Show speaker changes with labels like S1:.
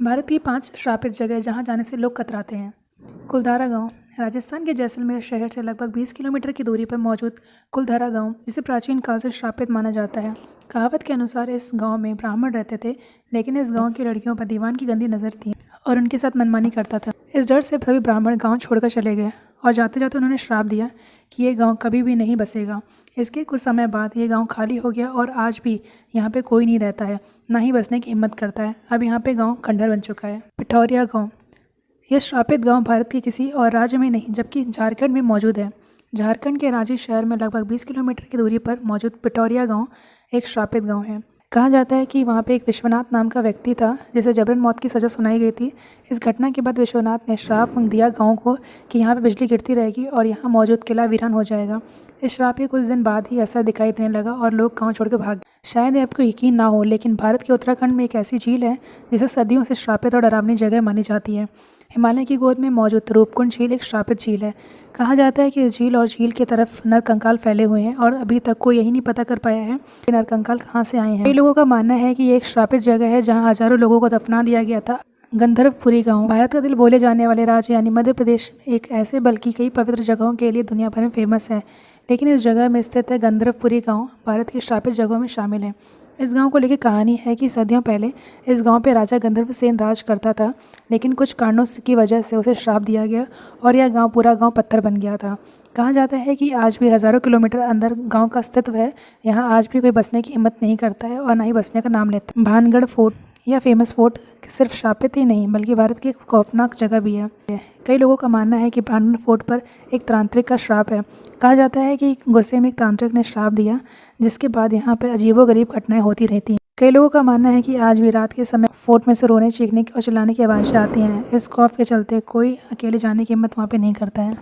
S1: भारत की 5 श्रापित जगह जहां जाने से लोग कतराते हैं। कुलधारा गांव राजस्थान के जैसलमेर शहर से लगभग 20 किलोमीटर की दूरी पर मौजूद कुलधारा गांव, जिसे प्राचीन काल से श्रापित माना जाता है। कहावत के अनुसार इस गांव में ब्राह्मण रहते थे, लेकिन इस गांव की लड़कियों पर दीवान की गंदी नज़र थी और उनके साथ मनमानी करता था। इस डर से सभी ब्राह्मण गाँव छोड़कर चले गए और जाते जाते उन्होंने श्राप दिया कि ये गाँव कभी भी नहीं बसेगा। इसके कुछ समय बाद ये गांव खाली हो गया और आज भी यहाँ पे कोई नहीं रहता है, ना ही बसने की हिम्मत करता है। अब यहाँ पे गांव खंडहर बन चुका है। पिठौरिया गांव, यह श्रापित गांव भारत के किसी और राज्य में नहीं जबकि झारखंड में मौजूद है। झारखंड के रांची शहर में लगभग 20 किलोमीटर की दूरी पर मौजूद पिठौरिया गांव एक श्रापित गांव है। कहा जाता है कि वहाँ पे एक विश्वनाथ नाम का व्यक्ति था जिसे जबरन मौत की सज़ा सुनाई गई थी। इस घटना के बाद विश्वनाथ ने श्राप दिया गांव को कि यहाँ पे बिजली गिरती रहेगी और यहाँ मौजूद किला वीरान हो जाएगा। इस श्राप के कुछ दिन बाद ही असर दिखाई देने लगा और लोग गांव छोड़ के भाग गए। शायद आपको यकीन ना हो, लेकिन भारत के उत्तराखंड में एक ऐसी झील है जिसे सदियों से श्रापित और डरावनी जगह मानी जाती है। हिमालय की गोद में मौजूद रूपकुंड झील एक श्रापित झील है। कहा जाता है कि इस झील और झील की तरफ नरकंकाल फैले हुए हैं और अभी तक कोई यही नहीं पता कर पाया है कि नरकंकाल कहाँ से आए हैं। कई लोगों का मानना है कि ये एक श्रापित जगह है जहाँ हजारों लोगों को दफना दिया गया था। गंधर्वपुरी गांव भारत का दिल बोले जाने वाले राज्य यानी मध्य प्रदेश एक ऐसे बल्कि कई पवित्र जगहों के लिए दुनिया भर में फेमस है, लेकिन इस जगह में स्थित है गंधर्वपुरी गांव भारत की श्रापित जगहों में शामिल है। इस गांव को लेकर कहानी है कि सदियों पहले इस गांव पे राजा गंधर्वसेन राज करता था, लेकिन कुछ कारणों की वजह से उसे श्राप दिया गया और यह पूरा गांव पत्थर बन गया था। कहा जाता है कि आज भी हज़ारों किलोमीटर अंदर गांव का अस्तित्व है। यहाँ आज भी कोई बसने की हिम्मत नहीं करता है और ना ही बसने का नाम लेता है। भानगढ़ फोर्ट, यह फेमस फोर्ट सिर्फ श्रापित ही नहीं बल्कि भारत की एक खौफनाक जगह भी है। कई लोगों का मानना है कि भानगढ़ फोर्ट पर एक तांत्रिक का श्राप है। कहा जाता है कि गुस्से में एक तांत्रिक ने श्राप दिया, जिसके बाद यहाँ पर अजीबोगरीब घटनाएं होती रहती हैं। कई लोगों का मानना है कि आज भी रात के समय फोर्ट में से रोने, चीखने और चिल्लाने की आवाज़ें आती हैं। इस खौफ के चलते कोई अकेले जाने की हिम्मत वहाँ पे नहीं करता है।